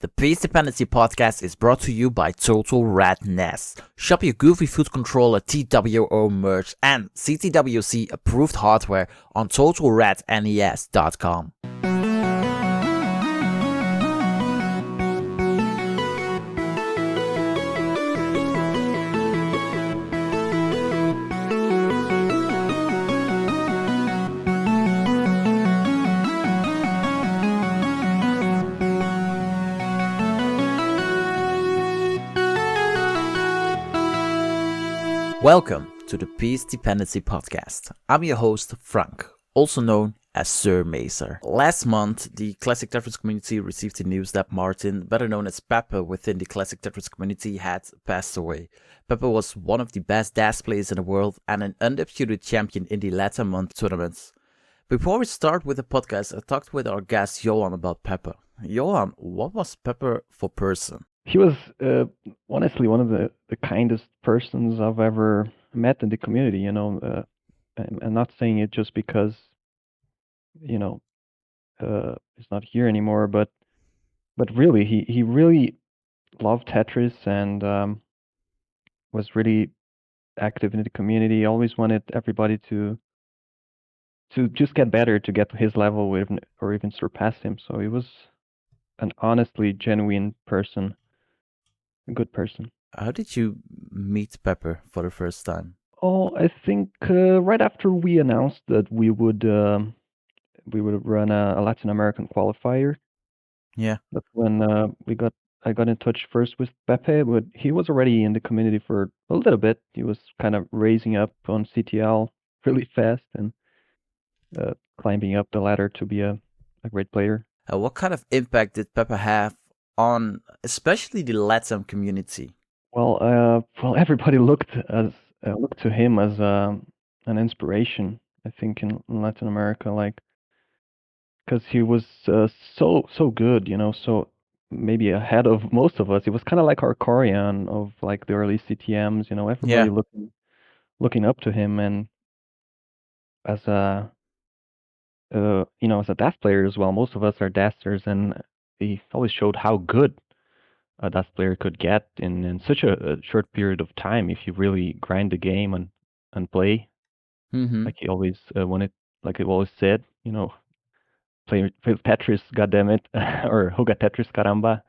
The Peace Dependency podcast is brought to you by Total Red NES. Shop your Goofy Food Controller TWO merch and CTWC approved hardware on TotalRedNES.com. Welcome to the Peace Dependency podcast. I'm your host, Frank, also known as Sir Macer. Last month, the Classic Tetris community received the news that Martìn, better known as Pepe within the Classic Tetris community, had passed away. Pepe was one of the best DAS players in the world and an undisputed champion in the LATAM tournaments. Before we start with the podcast, I talked with our guest Johann about Pepe. Johann, what was Pepe for person? He was honestly one of the kindest persons I've ever met in the community, I'm not saying it just because, he's not here anymore, but really, he really loved Tetris and was really active in the community, always wanted everybody to just get better, to get to his level or even surpass him. So he was an honestly genuine person. A good person. How did you meet Pepe for the first time? Oh, I think right after we announced that we would run a Latin American qualifier. Yeah, that's when I got in touch first with Pepe, but he was already in the community for a little bit. He was kind of raising up on CTL really fast and climbing up the ladder to be a great player. What kind of impact did Pepe have on especially the LATAM community? Well, everybody looked to him as an inspiration, I think, in Latin America, because he was so good, so maybe ahead of most of us. He was kind of like our Korean of like the early CTMs, everybody looking up to him, and as a as a DAS player as well. Most of us are DASers, and he always showed how good a DAS player could get in such a short period of time if you really grind the game and play. Mm-hmm. Like he always wanted, like he always said, play Tetris, goddammit, or Juega Tetris, caramba,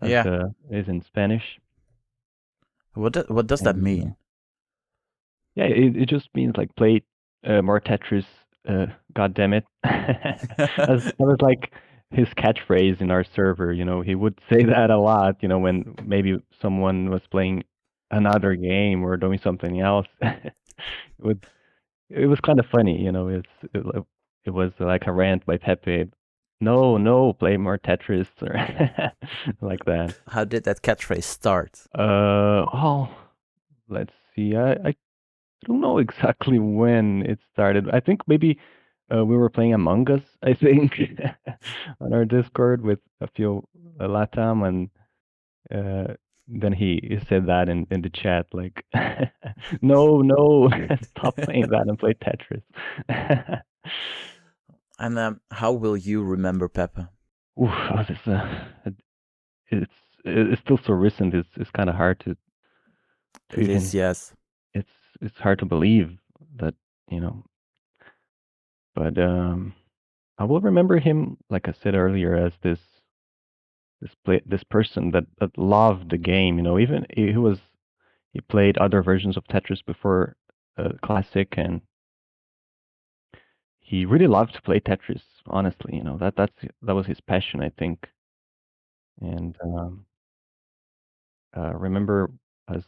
as is in Spanish. What does that mean? Yeah, it just means like play more Tetris, goddammit. That was like his catchphrase in our server. He would say that a lot, when maybe someone was playing another game or doing something else. It was kind of funny, it was like a rant by Pepe. No, play more Tetris, or like that. How did that catchphrase start? Well, let's see. I don't know exactly when it started. I think maybe we were playing Among Us, I think, on our Discord with a few LATAM, and then he said that in the chat, like, no, stop playing that and play Tetris. And how will you remember Pepe? It's still so recent. It's kind of hard to it even, is, yes. It's hard to believe that, but I will remember him, like I said earlier, as this person that loved the game. Even he played other versions of Tetris before Classic, and he really loved to play Tetris. Honestly, that was his passion, I think. And remember as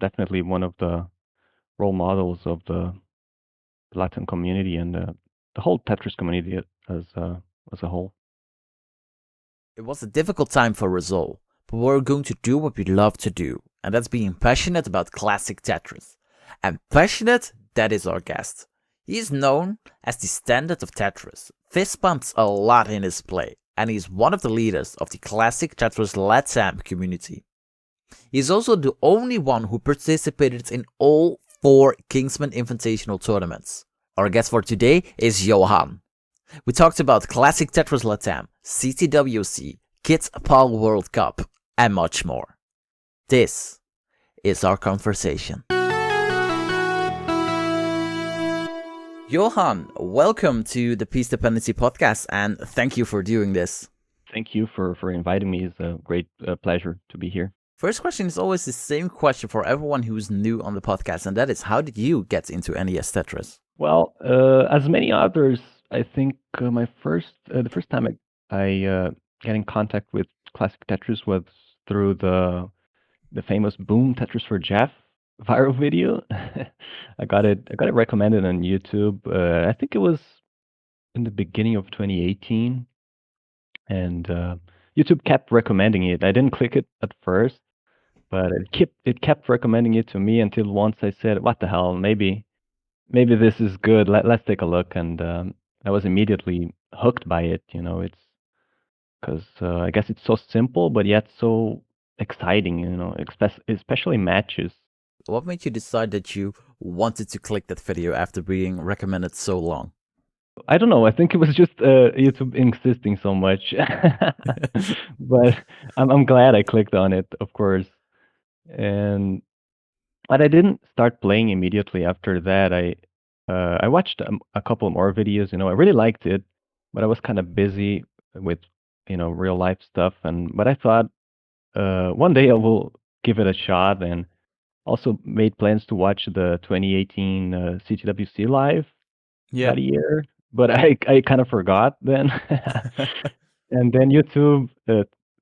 definitely one of the role models of the Latin community and the whole Tetris community as a whole. It was a difficult time for us all, but we're going to do what we love to do, and that's being passionate about classic Tetris. And passionate, that is our guest. He is known as the standard of Tetris, fist pumps a lot in his play, and he's one of the leaders of the Classic Tetris LATAM community. He is also the only one who participated in all 4 Kingsman Inventational tournaments. Our guest for today is Johann. We talked about Classic Tetris LATAM, CTWC, Kids Pal World Cup, and much more. This is our conversation. Johann, welcome to the Peace Dependency podcast, and thank you for doing this. Thank you for inviting me. It's a great pleasure to be here. First question is always the same question for everyone who's new on the podcast, and that is, how did you get into NES Tetris? Well, as many others, I think the first time I got in contact with Classic Tetris was through the famous Boom Tetris for Jeff viral video. I got it recommended on YouTube. I think it was in the beginning of 2018, and YouTube kept recommending it. I didn't click it at first, but it kept recommending it to me until once I said, "What the hell? Maybe this is good. Let's take a look." And I was immediately hooked by it. It's because I guess it's so simple, but yet so exciting. Especially matches. What made you decide that you wanted to click that video after being recommended so long? I don't know. I think it was just YouTube insisting so much, but I'm glad I clicked on it, of course. But I didn't start playing immediately after that. I watched a couple more videos. I really liked it, but I was kind of busy with real life stuff. But I thought one day I will give it a shot, and also made plans to watch the 2018 CTWC live that year. But I kind of forgot then. And then YouTube,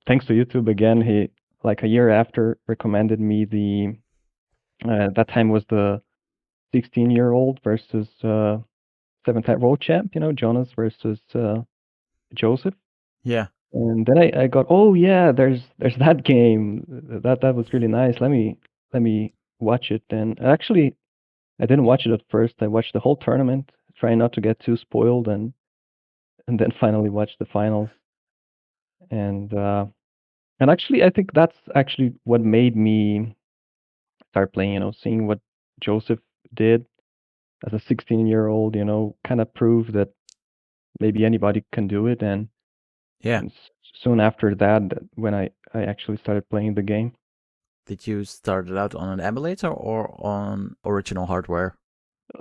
thanks to YouTube again, he like a year after recommended me that time was the 16-year-old versus 7-time world champ, Jonas versus Joseph. Yeah. And then I got, oh yeah, there's that game. That was really nice. Let me watch it. And actually, I didn't watch it at first. I watched the whole tournament, trying not to get too spoiled, and then finally watched the finals. And actually, I think that's actually what made me start playing. Seeing what Joseph did as a 16-year-old, kind of proved that maybe anybody can do it. And soon after that, when I actually started playing the game. Did you start it out on an emulator or on original hardware?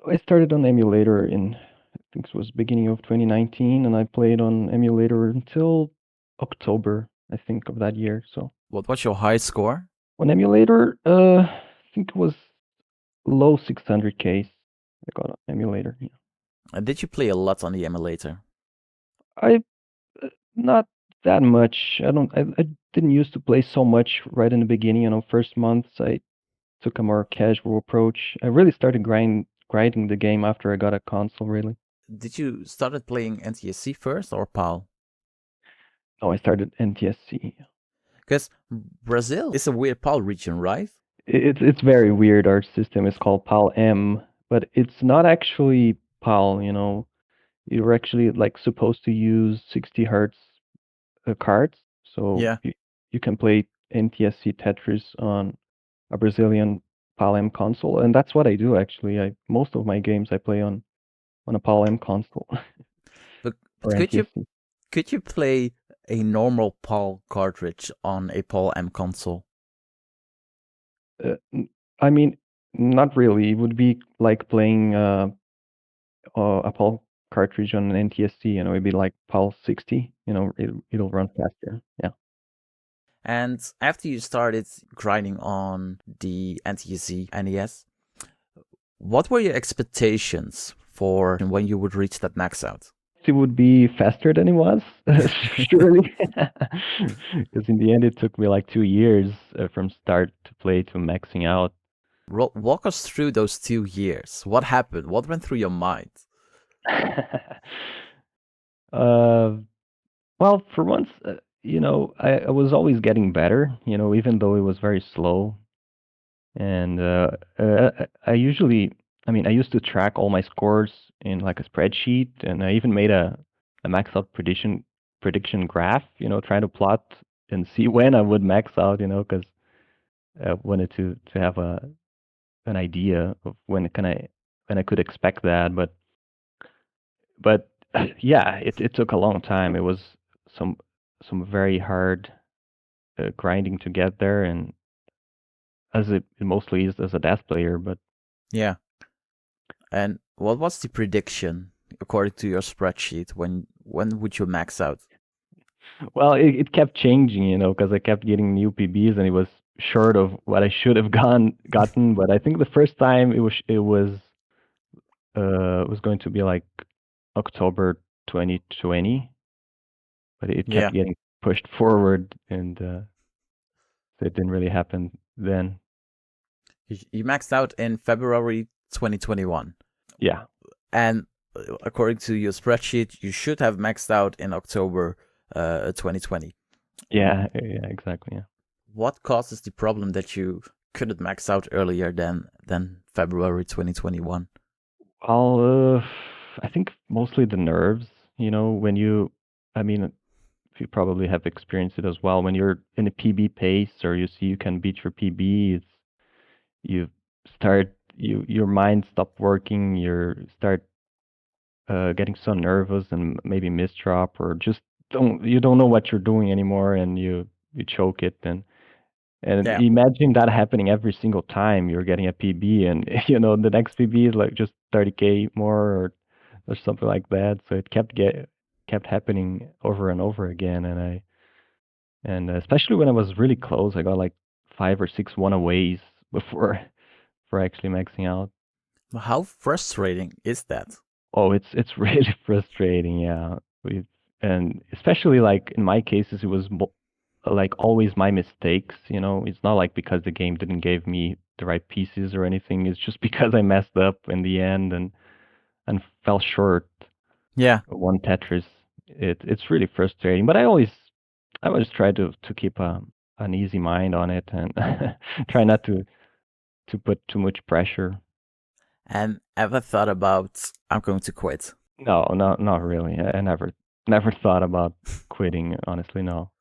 I started on emulator in, I think it was beginning of 2019, and I played on emulator until October, I think, of that year. So what was your high score? On emulator, I think it was low 600Ks. I got an emulator. Yeah. And did you play a lot on the emulator? I not that much. I didn't used to play so much right in the beginning. First months I took a more casual approach. I really started grinding the game after I got a console. Really. Did you started playing NTSC first or PAL? No, I started NTSC. Because Brazil is a weird PAL region, right? It's very weird. Our system is called PAL-M, but it's not actually PAL. You're actually like supposed to use 60 hertz cards, so you can play NTSC Tetris on a Brazilian PAL-M console, and that's what I do actually. Most of my games I play on a PAL-M console. But could you play a normal PAL cartridge on a PAL-M console? I mean, not really. It would be like playing a PAL cartridge on an NTSC. It'd be like PAL 60. It'll run faster. Yeah. And after you started grinding on the NTSC NES, what were your expectations for when you would reach that max out? It would be faster than it was, surely. Because in the end, it took me like 2 years from start to play to maxing out. Walk us through those 2 years. What happened? What went through your mind? Well, for once, I was always getting better, even though it was very slow. And I used to track all my scores in like a spreadsheet, and I even made a Maxout prediction graph, trying to plot and see when I would max out, because I wanted to have an idea of when I could expect that. But yeah, it took a long time. It was some very hard grinding to get there, and as it mostly is as a death player. But Yeah. And what was the prediction according to your spreadsheet? When would you max out? well, it kept changing, because I kept getting new PBs, and it was short of what I should have gotten. But I think the first time it was going to be like October 2020, but it kept Yeah. getting pushed forward, and so it didn't really happen then. You maxed out in February 2021. Yeah, And according to your spreadsheet, you should have maxed out in October 2020. yeah, exactly. Yeah. What causes the problem that you couldn't max out earlier than February 2021? Well, I think mostly the nerves. I mean, you probably have experienced it as well. When you're in a PB pace, or you see you can beat your PB, you your mind stop working. You start getting so nervous and maybe misdrop, or just don't know what you're doing anymore, and you choke it. And Yeah. imagine that happening every single time you're getting a PB, and the next PB is like just 30K more, or something like that. So it kept happening over and over again, and especially when I was really close, I got like 5 or 6 1-aways before for actually maxing out. How frustrating is that? Oh, it's really frustrating, yeah. And especially like in my cases, it was like always my mistakes. It's not like because the game didn't give me the right pieces or anything. It's just because I messed up in the end, and fell short Yeah. one Tetris. It's really frustrating, but I always try to keep an easy mind on it, and try not to put too much pressure. And ever thought about I'm going to quit? No, not really. I never thought about quitting, honestly, no.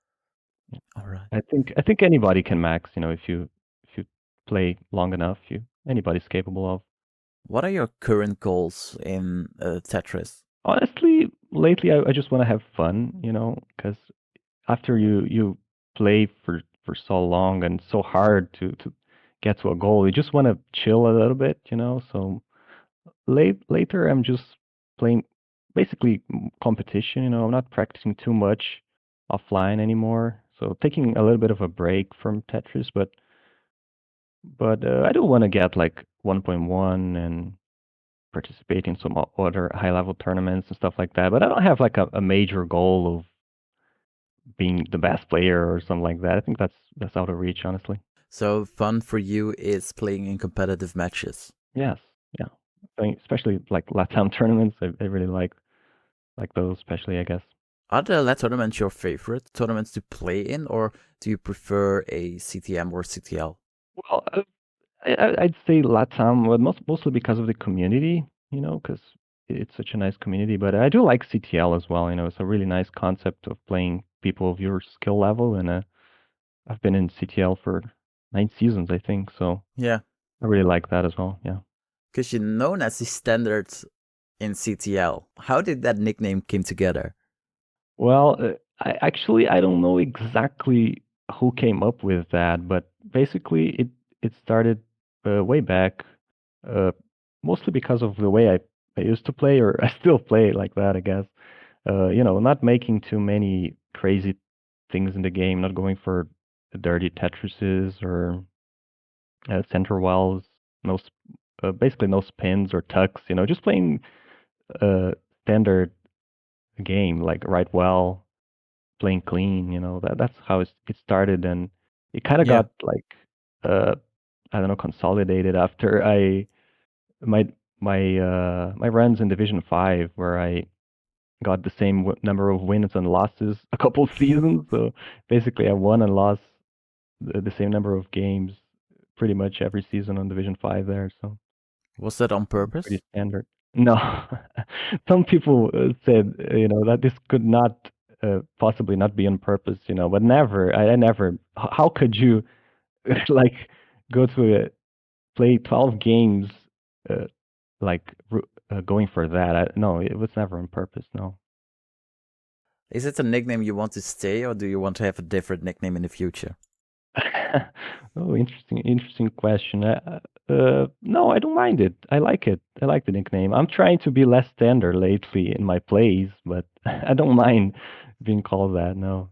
All right. I think anybody can max, if you play long enough, anybody's capable of. What are your current goals in Tetris? Honestly, lately I just want to have fun, because after you play for so long and so hard to get to a goal, you just want to chill a little bit, So later I'm just playing basically competition, I'm not practicing too much offline anymore. So taking a little bit of a break from Tetris, but I do want to get like 1.1 and participate in some other high level tournaments and stuff like that. But I don't have like a major goal of being the best player or something like that. I think that's out of reach, honestly. So fun for you is playing in competitive matches. Yes, yeah. I mean, especially like LATAM tournaments, I really like those, especially, I guess. Are the LAT tournaments your favorite tournaments to play in, or do you prefer a CTM or CTL? Well, I'd say LATAM, but mostly because of the community, because it's such a nice community. But I do like CTL as well. It's a really nice concept of playing people of your skill level, and I've been in CTL for 9 seasons, I think. So Yeah, I really like that as well. Yeah. because you're known as the standard in CTL. How did that nickname came together? Well, I don't know exactly who came up with that, but basically it started way back, uh, mostly because of the way I used to play, or I still play like that, I guess. Not making too many crazy things in the game, not going for the dirty Tetrises or center wells, basically no spins or tucks. Just playing a standard game, like right well, playing clean. That's how it started, and it kind of Yeah. got like uh, I don't know, consolidated after I my my runs in Division 5, where I got the same number of wins and losses a couple of seasons. So basically, I won and lost the same number of games pretty much every season on Division 5 there. So Was that on pretty purpose? standard. No, some people said that this could not possibly not be on purpose, but never. I never. How could you like go to play 12 games uh, like going for that? No, it was never on purpose. No. Is it a nickname you want to stay, or do you want to have a different nickname in the future? Oh, interesting question. No, I don't mind it. I like it. I like the nickname. I'm trying to be less standard lately in my plays, but I don't mind being called that. No.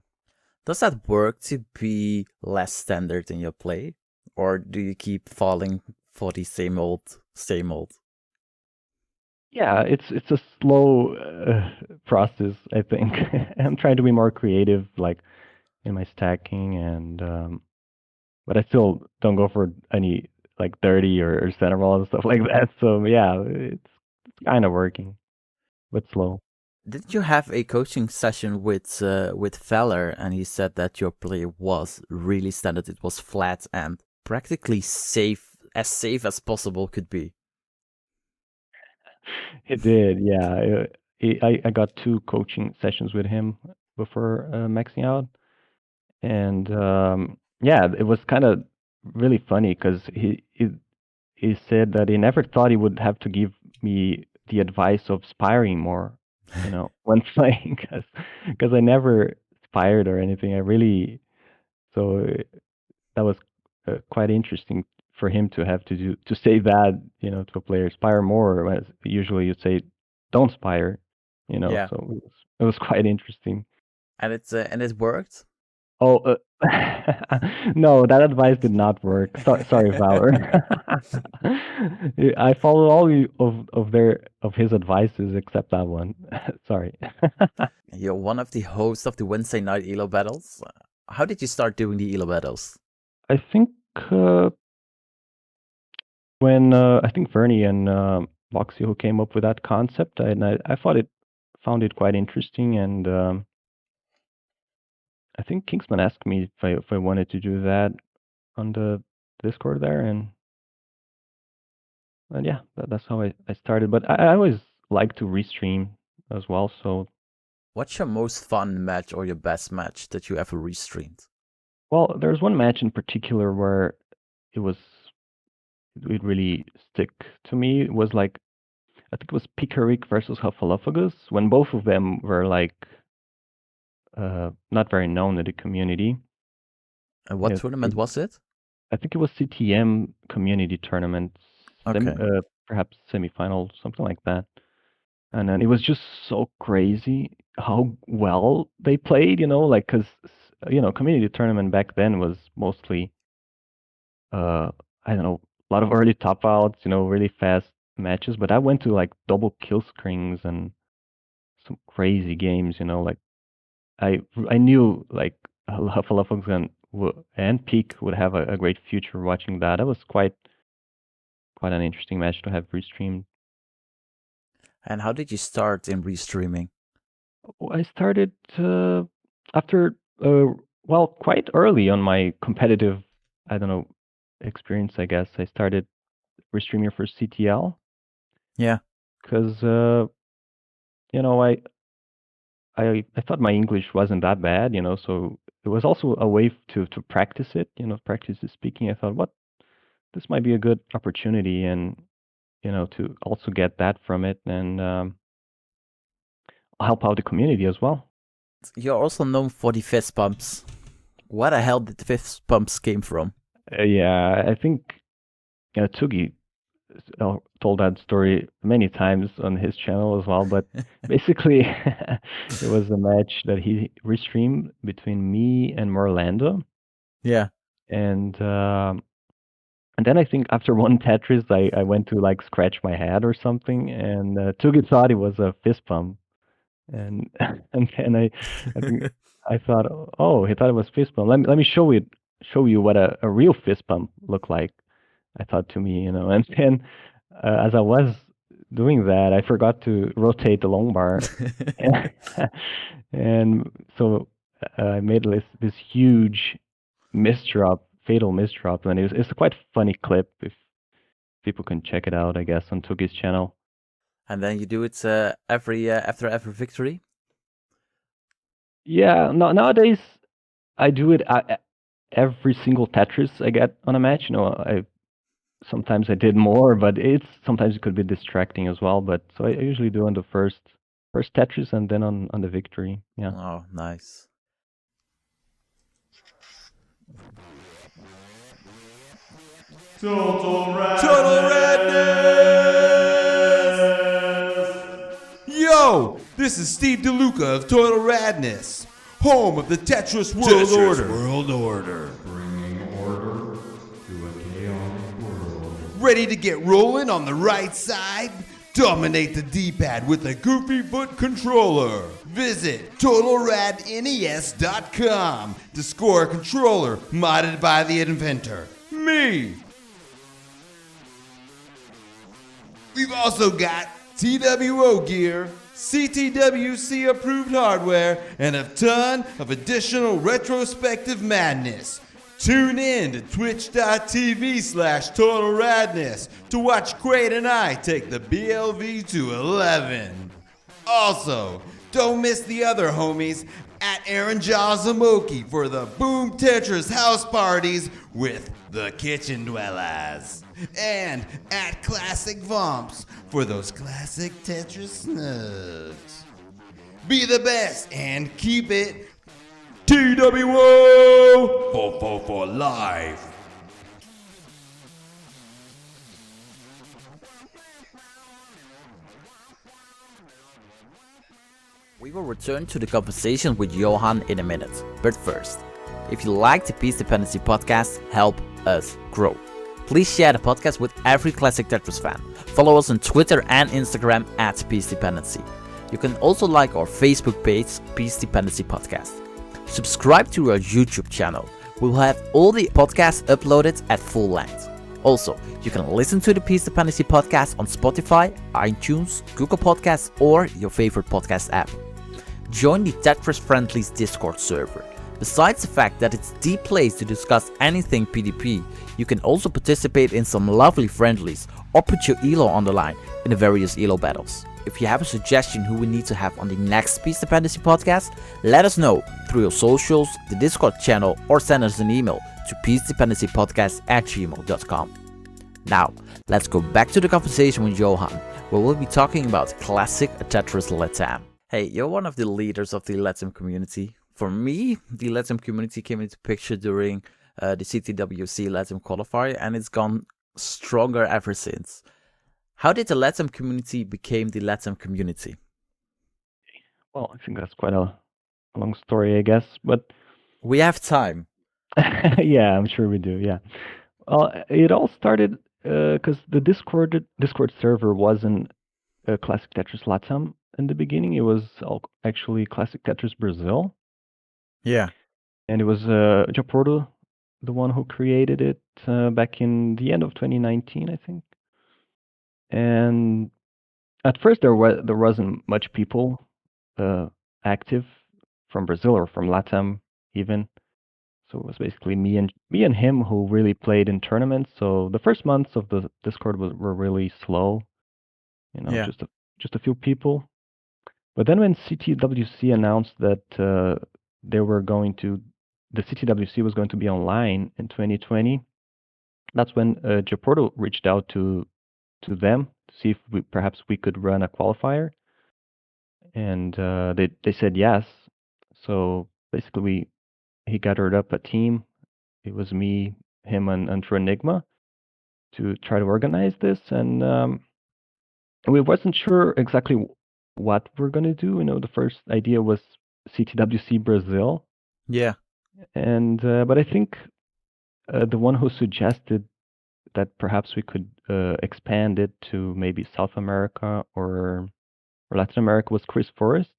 Does that work to be less standard in your play? Or do you keep falling for the same old, same old? Yeah, it's a slow process, I think. I'm trying to be more creative, like in my stacking, and but I still don't go for any like 30 or center ball and stuff like that. So yeah, it's kind of working, but slow. Did you have a coaching session with Feller, and he said that your play was really standard? It was flat and practically safe as possible could be. It did, yeah. I got two coaching sessions with him before maxing out, and yeah, it was kind of really funny because he said that he never thought he would have to give me the advice of spiring more, when playing, because I never spired or anything. I really so that was quite interesting for him to have to say that, to a player, spire more. Whereas usually you'd say don't spire, Yeah, So it was quite interesting. and it worked. Oh, no, that advice did not work. Sorry, Valor. I follow all of his advices except that one. Sorry. You're one of the hosts of the Wednesday night Elo battles. How did you start doing the Elo battles? I think when I think Vernie and Voxy who came up with that concept, and I found it quite interesting, and I think Kingsman asked me if I wanted to do that on the Discord there, and yeah, that's how I started. But I always like to restream as well. So, What's your most fun match or your best match that you ever restreamed? well, there's one match in particular where it was it really stick to me. It was like, I think it was Picarik versus Hufflepuffus, when both of them were like not very known in the community. And what It, tournament was it? I think it was CTM community tournament, Okay. perhaps semifinal, something like that. And then it was just so crazy how well they played, like, because, community tournament back then was mostly, I don't know, a lot of early top outs, really fast matches. But I went to like double kill screens and some crazy games, like I I knew like Hufflepuff and Peak would have a great future watching that. That was quite an interesting match to have restreamed. And how did you start in restreaming? I started after well, quite early on my competitive, I don't know, experience. I guess I started restreaming for CTL Yeah. because you know I thought my English wasn't that bad, so it was also a way to practice it, practice the speaking. I thought, what, this might be a good opportunity, and to also get that from it, and help out the community as well. You're also known for the fist pumps. Where the hell did the fist pumps came from? Yeah, I think Tugi told that story many times on his channel as well. But basically, it was a match that he restreamed between me and Merlando, Yeah. and then I think after one Tetris, I went to like scratch my head or something, and Tugi thought it was a fist pump, and and then I think I thought, oh, he thought it was fist pump. Let me show you what a real fist pump looked like. I thought to me, and then as I was doing that, I forgot to rotate the long bar, and, and so I made this huge misdrop, fatal misdrop, and it's a quite funny clip if people can check it out, I guess, on Tuki's channel. And then you do it every after every victory. Yeah, no, nowadays I do it every single Tetris I get on a match. I sometimes I did more, but sometimes it could be distracting as well. But so I usually do on the first. first Tetris and then on the victory. Yeah. Oh, nice. Total Radness! Yo, this is Steve DeLuca of Total Radness, home of the Tetris World Order. Bringing order to a chaotic world. Ready to get rolling on the right side? Dominate the D-pad with a goofy foot controller. Visit TotalRadNES.com to score a controller modded by the inventor, me. We've also got TWO gear, CTWC approved hardware, and a ton of additional retrospective madness. Tune in to twitch.tv/Total Radness to watch Quaid and I take the BLV to 11. Also, don't miss the other homies at Aaron Jazamoki for the Boom Tetris house parties with the Kitchen Dwellers. And at Classic Vomps for those classic Tetris snugs. Be the best and keep it TWO for life. We will return to the conversation with Johann in a minute. But first, if you like the Peace Dependency podcast, help us grow. Please share the podcast with every Classic Tetris fan. Follow us on Twitter and Instagram at Peace Dependency. You can also like our Facebook page, Peace Dependency Podcast. Subscribe to our YouTube channel. We will have all the podcasts uploaded at full length. Also, you can listen to the Peace Dependency Podcast on Spotify, iTunes, Google Podcasts, or your favorite podcast app. Join the Tetris Friendlies Discord server. Besides the fact that it's the place to discuss anything PDP, you can also participate in some lovely friendlies or put your ELO on the line in the various ELO battles. If you have a suggestion who we need to have on the next Peace Dependency podcast, let us know through your socials, the Discord channel, or send us an email to peacedependencypodcast@gmail.com. Now, let's go back to the conversation with Johann, where we'll be talking about Classic Tetris LATAM. Hey, you're one of the leaders of the LATAM community. For me, the LATAM community came into picture during the CTWC LATAM qualifier, and it's gone stronger ever since. How did the LATAM community become the LATAM community? Well, I think that's quite a long story, I guess, but we have time. Yeah, I'm sure we do. Yeah. Well, it all started because the Discord server wasn't Classic Tetris LATAM in the beginning. It was actually Classic Tetris Brazil. Yeah. And it was Japorto, the one who created it back in the end of 2019, I think. And at first there wasn't much people active from Brazil or from LATAM even. So it was basically me and him who really played in tournaments. So the first months of the Discord were really slow, just a few people. But then when CTWC announced that the CTWC was going to be online in 2020, that's when Japorto reached out to them to see if perhaps we could run a qualifier, and they said yes. So basically, he gathered up a team. It was me, him, and True Enigma to try to organize this, and we wasn't sure exactly what we're gonna do. The first idea was CTWC Brazil. Yeah. And but I think the one who suggested that perhaps we could expand it to maybe South America or Latin America was Chris Forrest.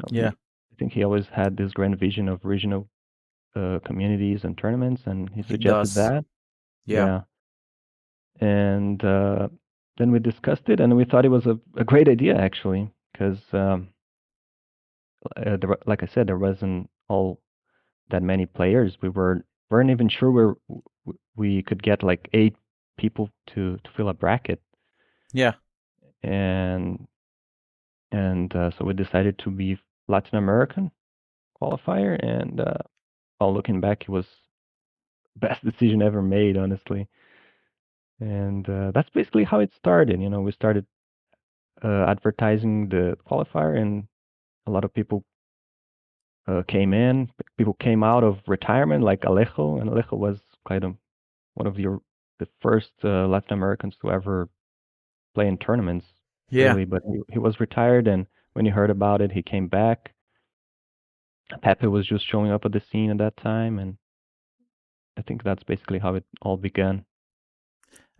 Yeah. I think he always had this grand vision of regional communities and tournaments, and he suggested that. Yeah. And then we discussed it, and we thought it was a great idea, actually, because like I said, there wasn't all that many players. We weren't even sure we could get like 8 people to fill a bracket. Yeah. And so we decided to be Latin American qualifier, and all looking back, it was best decision ever made, honestly. And that's basically how it started. We started advertising the qualifier, and a lot of people came in. People came out of retirement, like Alejo, and Alejo was one of the first Latin Americans to ever play in tournaments, Yeah. really. But he was retired, and when he heard about it, he came back. Pepe was just showing up at the scene at that time, and I think that's basically how it all began.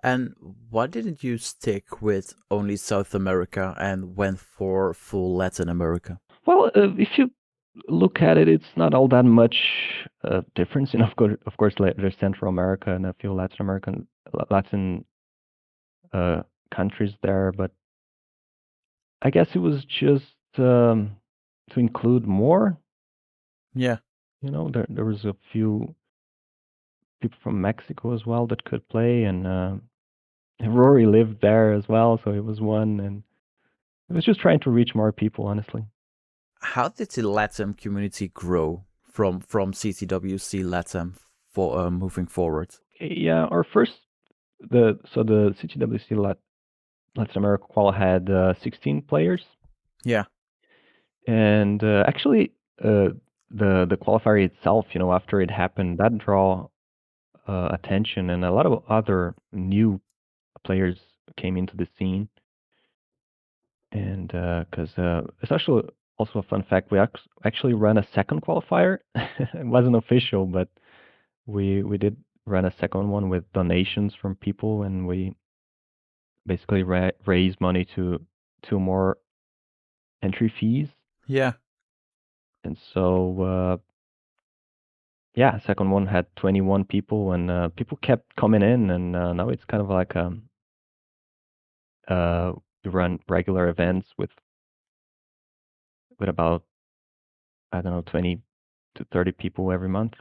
And why didn't you stick with only South America and went for full Latin America? Well, if you look at it, it's not all that much difference. You know, of course, there's Central America and a few Latin countries there, but I guess it was just to include more. Yeah. You know, there was a few people from Mexico as well that could play, and Rory lived there as well, so it was one, and it was just trying to reach more people, honestly. How did the LATAM community grow from CTWC LATAM for moving forward? Yeah, our first the CTWC Latin America qual had 16 players, Yeah. and actually the qualifier itself, you know, after it happened, that draw attention, and a lot of other new players came into the scene. And because it's actually also a fun fact, we actually ran a second qualifier. It wasn't official, but we did run a second one with donations from people, and we basically raised money to more entry fees. Yeah. And so yeah, second one had 21 people, and people kept coming in, and now it's kind of like we run regular events with about, I don't know, 20 to 30 people every month.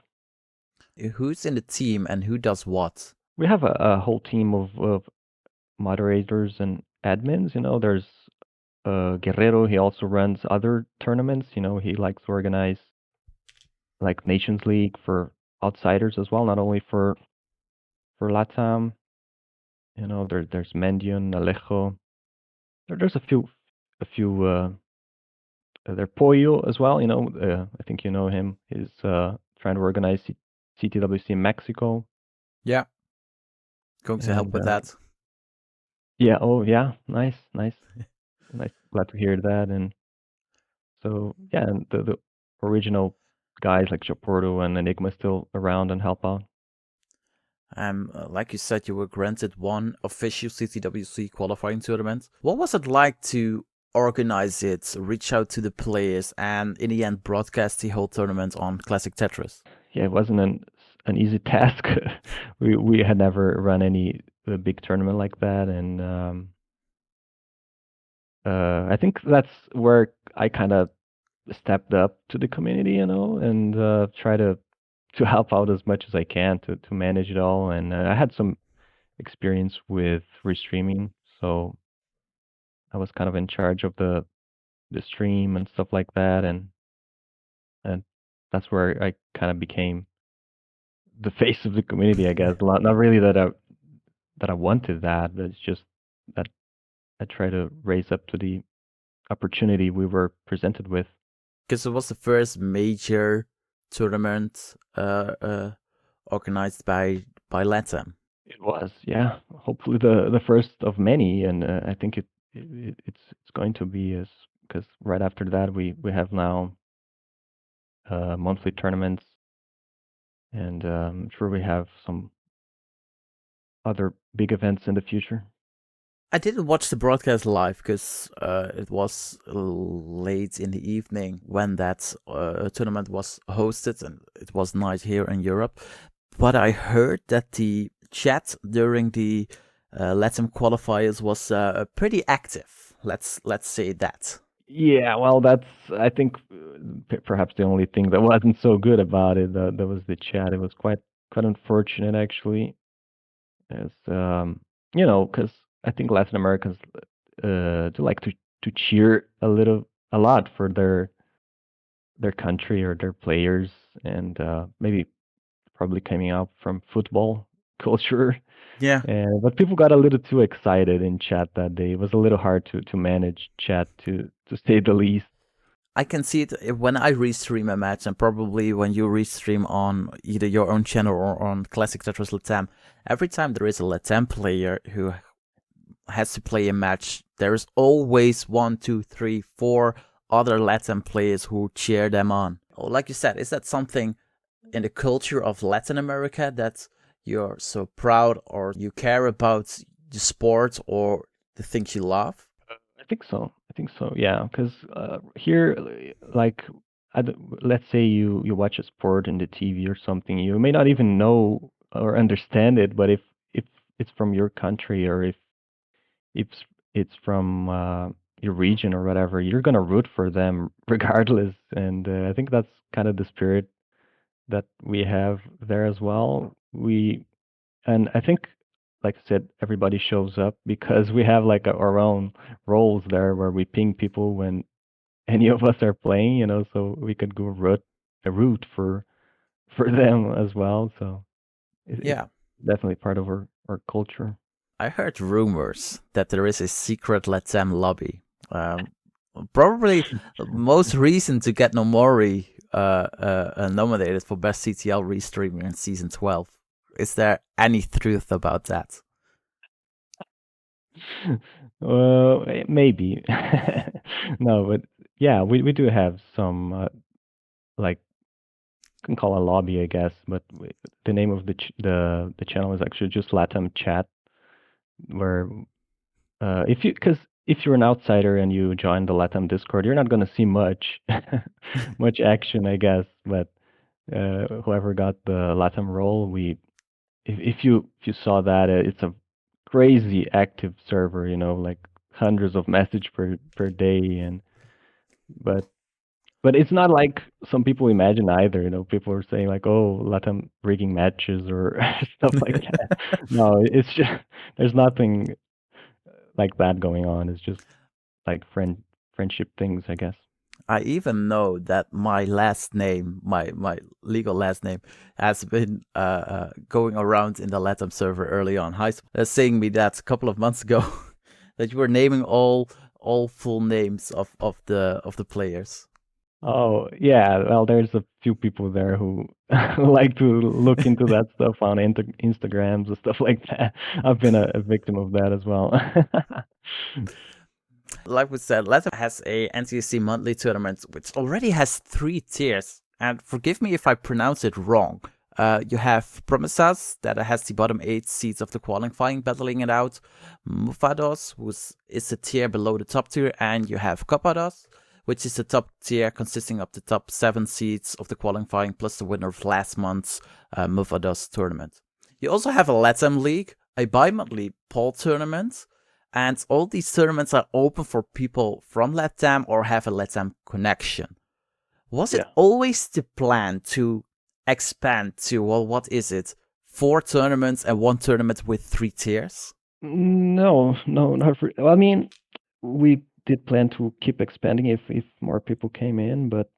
Who's in the team and who does what? We have a whole team of moderators and admins. You know, there's Guerrero. He also runs other tournaments. You know, he likes to organize like Nations League for outsiders as well, not only for LATAM. You know, there's Mendion, Alejo. There's a few there Pollo as well. You know, I think you know him. He's trying to organize CTWC in Mexico. Yeah. Going to help And with that. yeah, oh yeah, nice. Glad to hear that. And so yeah, and the original guys like Chaporto and Enigma still around and help out. Like you said, you were granted one official CTWC qualifying tournament. What was it like to organize it, reach out to the players, and in the end broadcast the whole tournament on Classic Tetris? Yeah, it wasn't an easy task. We had never run any big tournament like that, and I think that's where I kind of stepped up to the community, you know, and try to help out as much as I can to manage it all. And I had some experience with restreaming, so I was kind of in charge of the stream and stuff like that, and that's where I kind of became the face of the community, I guess. Not really that I wanted that, but it's just that I try to raise up to the opportunity we were presented with. Because it was the first major tournament organized by LATAM. It was, yeah. Hopefully the first of many, and I think it's going to be, as because right after that we have now monthly tournaments, and I'm sure we have some other big events in the future. I didn't watch the broadcast live because it was late in the evening when that tournament was hosted, and it was night here in Europe. But I heard that the chat during the LATAM qualifiers was pretty active. Let's say that. Yeah, well, that's, I think, perhaps the only thing that wasn't so good about it. That was the chat. It was quite unfortunate, actually, as you know, because I think Latin Americans do like to cheer a lot for their country or their players, and maybe probably coming out from football culture. Yeah. But people got a little too excited in chat that day. It was a little hard to manage chat, to say the least. I can see it when I restream a match, and probably when you restream on either your own channel or on Classic Tetris LATAM. Every time there is a LATAM player who has to play a match, there is always 1, 2, 3, 4 other LATAM players who cheer them on. Oh, like you said, is that something in the culture of Latin America that you're so proud, or you care about the sport or the things you love? I think so. Yeah, because here, like, let's say you watch a sport in the TV or something, you may not even know or understand it, but if it's from your country, or if it's from your region or whatever, you're gonna root for them regardless. And I think that's kind of the spirit that we have there as well. And I think, like I said, everybody shows up because we have like our own roles there where we ping people when any of us are playing, so we could go root for them as well. So it's Yeah. definitely part of our culture. I heard rumors that there is a secret LATAM lobby. Probably most reason to get Nomori nominated for Best CTL Restreaming in Season 12. Is there any truth about that? Well, maybe. No, but yeah, we do have some, like, you can call a lobby, I guess, but the name of the channel is actually just LATAM Chat, where because if you're an outsider and you join the LATAM Discord, you're not going to see much much action, I guess. But whoever got the LATAM role, if you saw that, it's a crazy active server, like hundreds of message per day. But it's not like some people imagine either. People are saying like, "Oh, LATAM rigging matches," or stuff like that. No, it's just there's nothing like that going on. It's just like friendship things, I guess. I even know that my last name, my legal last name, has been going around in the LATAM server early on. Saying me that a couple of months ago that you were naming all full names of the players. Oh, yeah. Well, there's a few people there who like to look into that stuff on Instagrams and stuff like that. I've been a victim of that as well. Like we said, LATAM has a NTSC monthly tournament, which already has 3 tiers. And forgive me if I pronounce it wrong. You have Promesas, that has the bottom 8 seeds of the qualifying battling it out. Mufados, who is a tier below the top tier. And you have Copados, which is the top tier consisting of the top 7 seeds of the qualifying plus the winner of last month's Mufados tournament. You also have a LATAM League, a bi-monthly poll tournament. And all these tournaments are open for people from LATAM or have a LATAM connection. Was it always the plan to expand to, well, what is it? 4 tournaments and 1 tournament with 3 tiers? No, not really. Well, I mean, we did plan to keep expanding if more people came in, but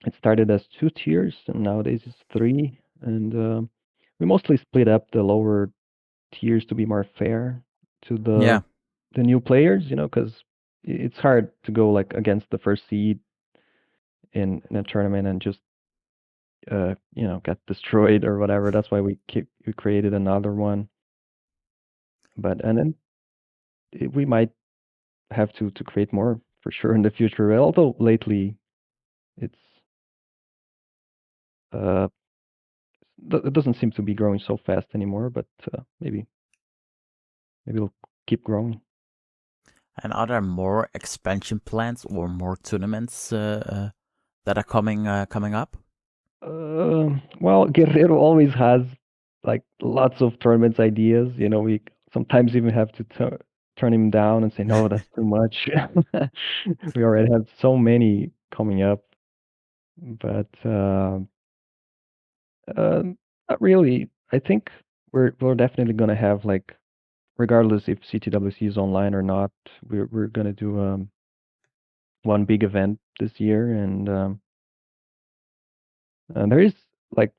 it started as 2 tiers and nowadays it's 3. And we mostly split up the lower tiers to be more fair to the new players, because it's hard to go like against the first seed in a tournament and just get destroyed or whatever. That's why we created another one. And then we might have to create more for sure in the future. Although lately it's it doesn't seem to be growing so fast anymore, but maybe it'll keep growing. And are there more expansion plans or more tournaments that are coming up? Well, Guerrero always has like lots of tournaments ideas. We sometimes even have to turn him down and say, no, that's too much. We already have so many coming up, but not really. I think we're definitely gonna have, like, regardless if CTWC is online or not, we're gonna do one big event this year, and there is like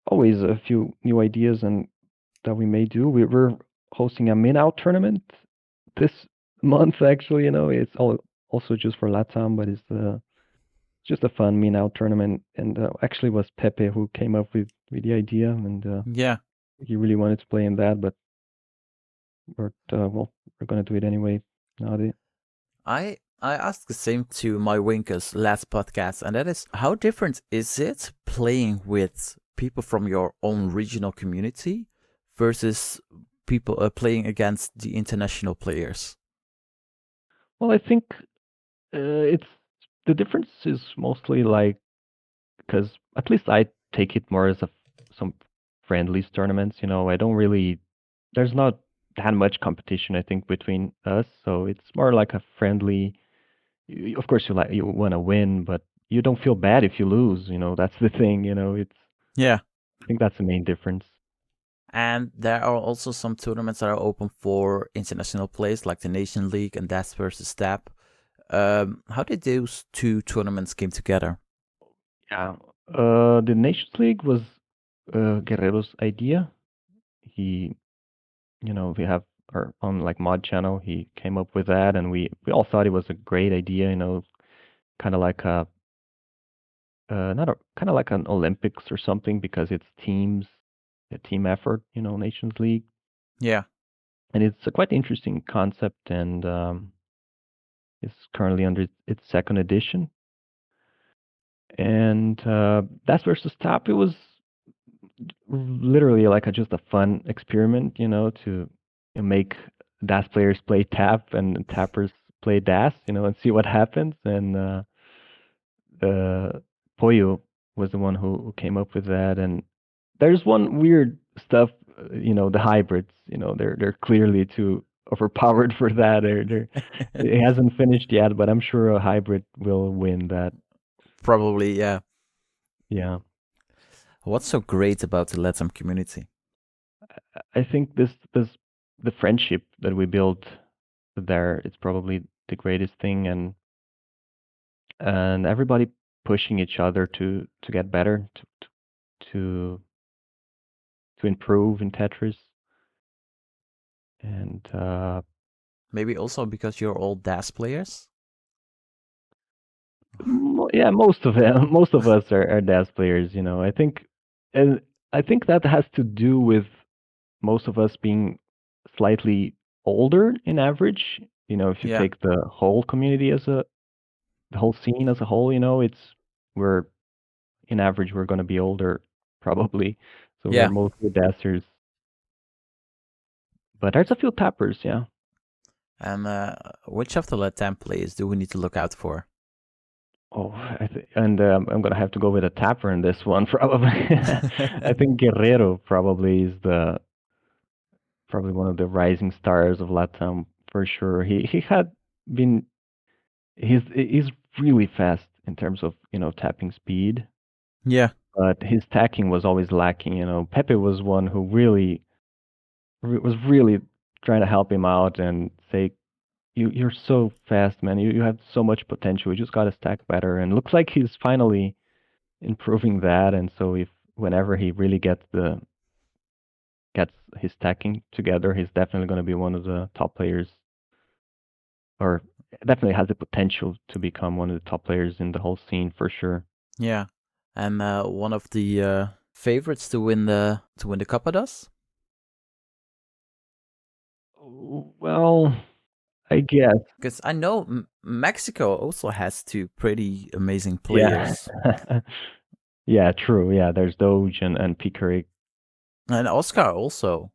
always a few new ideas and that we may do. We're hosting a min-out tournament this month, actually. It's also just for LATAM, but it's just a fun min-out tournament. And actually, was Pepe who came up with the idea, and Yeah. he really wanted to play in that, but well, we're gonna do it anyway. I asked the same to my Winkers last podcast, and that is, how different is it playing with people from your own regional community versus people playing against the international players? Well, I think it's the difference is mostly like, because at least I take it more as some friendlies tournaments. I don't really. There's not that much competition, I think, between us, so it's more like a friendly. Of course, you want to win, but you don't feel bad if you lose. That's the thing. It's. Yeah. I think that's the main difference. And there are also some tournaments that are open for international players, like the Nation League and Das versus Step. How did those two tournaments came together? Yeah. The Nations League was Guerrero's idea. He, we have our own like mod channel. He came up with that, and we all thought it was a great idea. Kind of like not a kind of like an Olympics or something, because it's teams, a team effort. Nations League, Yeah. and it's a quite interesting concept, and it's currently under its second edition. And Das versus Tap, it was literally like just a fun experiment, to make DAS players play Tap and Tappers play DAS, and see what happens. And Pollo was the one who came up with that. And there's one weird stuff, the hybrids, they're clearly too overpowered for that. It hasn't finished yet, but I'm sure a hybrid will win that. Probably, yeah. Yeah. What's so great about the LATAM community? I think this the friendship that we built there, it's probably the greatest thing, and everybody pushing each other to get better, to improve in Tetris. And Maybe also because you're all DAS players? yeah, most of them, most of us are DAS players. I think, and I think that has to do with most of us being slightly older in average. If you Yeah. take the whole community the whole scene as a whole, we're in average we're going to be older probably, so we're Yeah. mostly dancers, but there's a few tappers. Yeah. And which of the LATAM players do we need to look out for? Oh, and I'm gonna have to go with a tapper in this one probably. I think Guerrero probably is probably one of the rising stars of Latam for sure. He had been he's really fast in terms of tapping speed, Yeah. but his tacking was always lacking. Pepe was one who was really trying to help him out and say, you're so fast, man. You have so much potential. You just got to stack better. And looks like he's finally improving that. And so if whenever he really gets his stacking together, he's definitely going to be one of the top players, or definitely has the potential to become one of the top players in the whole scene for sure. Yeah. And one of the favorites to win the Copadas? Well, I guess. Because I know Mexico also has two pretty amazing players. Yeah. Yeah, true. Yeah, there's Doge and Pickerick. And Oscar also.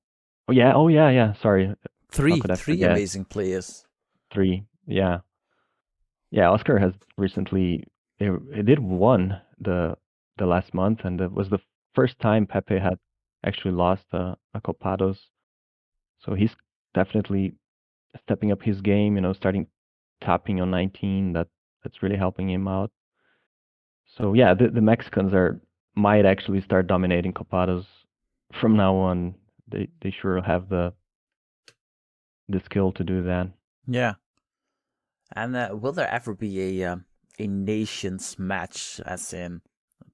Oh yeah. Oh yeah. Yeah. Sorry. How Three could I forget? amazing players. 3. Yeah. Yeah. Oscar has recently it did won the last month, and it was the first time Pepe had actually lost a Copados. So he's definitely stepping up his game. Starting tapping on 19. That's really helping him out. So yeah, the Mexicans might actually start dominating Copados from now on. They sure have the skill to do that. Yeah. And will there ever be a nations match, as in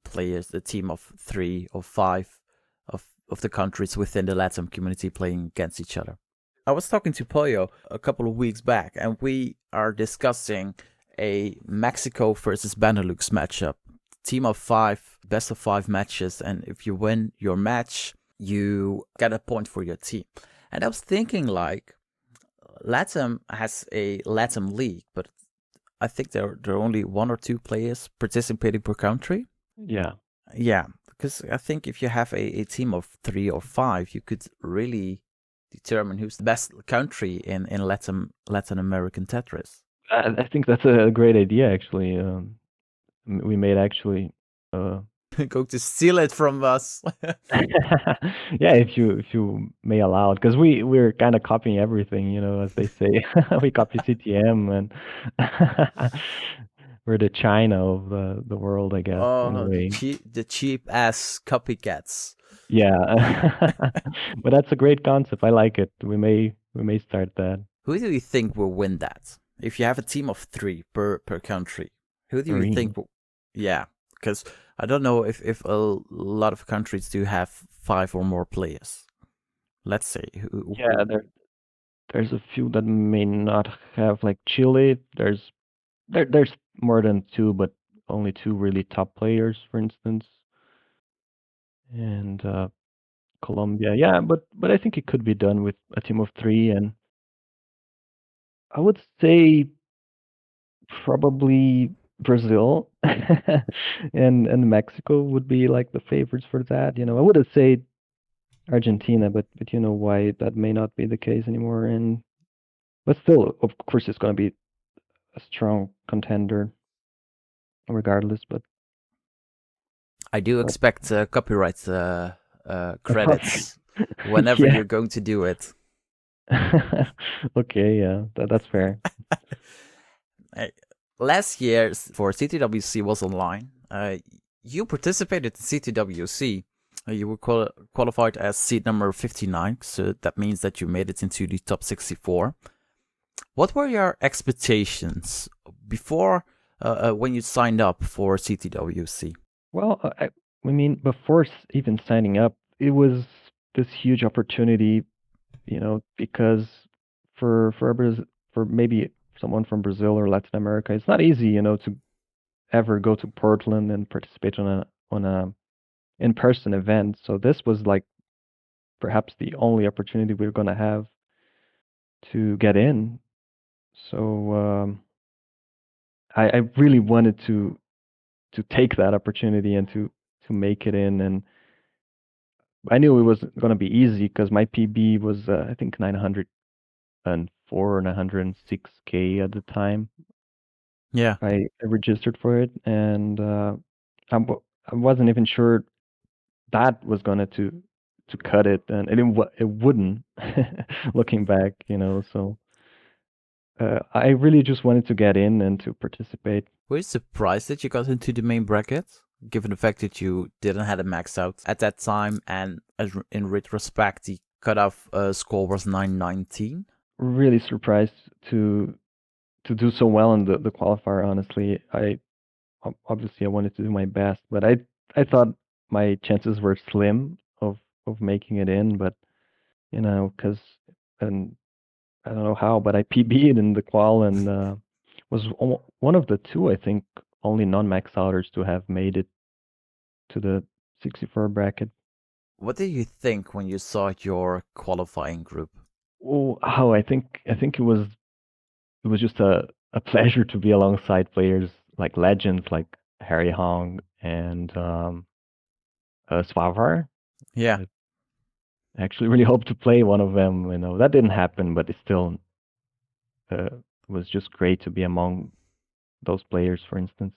players, a team of 3 or 5 of the countries within the LATAM community playing against each other. I was talking to Pollo a couple of weeks back, and we are discussing a Mexico versus Benelux matchup. Team of 5, best of 5 matches, and if you win your match, you get a point for your team. And I was thinking, like, LATAM has a LATAM league, but I think there are only 1 or 2 players participating per country. Yeah. Yeah, because I think if you have a team of 3 or 5, you could really determine who's the best country in Latin American Tetris. I think that's a great idea, actually. We made actually. Going to steal it from us. Yeah, if you may allow it, because we're kind of copying everything, as they say. We copy CTM, and we're the China of the world, I guess, in a way. The cheap ass copycats. Yeah, but that's a great concept. I like it. We may start that. Who do you think will win that? If you have a team of 3 per country, who do you think will? Yeah, because I don't know if a lot of countries do have 5 or more players. Let's say. Yeah, there's a few that may not have, like Chile. There's more than 2, but only 2 really top players, for instance. And Colombia, yeah, but I think it could be done with a team of 3, and I would say probably Brazil and Mexico would be like the favorites for that. I would have said Argentina, but you know why that may not be the case anymore. But still, of course, it's going to be a strong contender, regardless. But I do expect copyright credits whenever Yeah. you're going to do it. Okay, yeah, that's fair. Last year for CTWC was online. You participated in CTWC. You were qualified as seed number 59, so that means that you made it into the top 64. What were your expectations before when you signed up for CTWC? Well, I mean, before even signing up, it was this huge opportunity, because for maybe someone from Brazil or Latin America, it's not easy, to ever go to Portland and participate on a in-person event. So this was like perhaps the only opportunity we were going to have to get in. So I really wanted to take that opportunity and to make it in, and I knew it was going to be easy because my PB was I think 904 or 906K at the time. Yeah, I registered for it, and I wasn't even sure that was going to cut it, and it wouldn't. Looking back, so I really just wanted to get in and to participate. were you surprised that you got into the main bracket, given the fact that you didn't have a Maxout at that time, and in retrospect, the cutoff score was 919? Really surprised to do so well in the qualifier. Honestly, obviously I wanted to do my best, but I thought my chances were slim of making it in, but because and I don't know how, but I PB'd in the qual and was one of the 2, I think, only non-max outers to have made it to the 64 bracket. What did you think when you saw your qualifying group? Oh, I think it was just a pleasure to be alongside players like legends like Harry Hong and Svavar. Yeah. I actually really hope to play one of them. That didn't happen, but it still was just great to be among those players, for instance.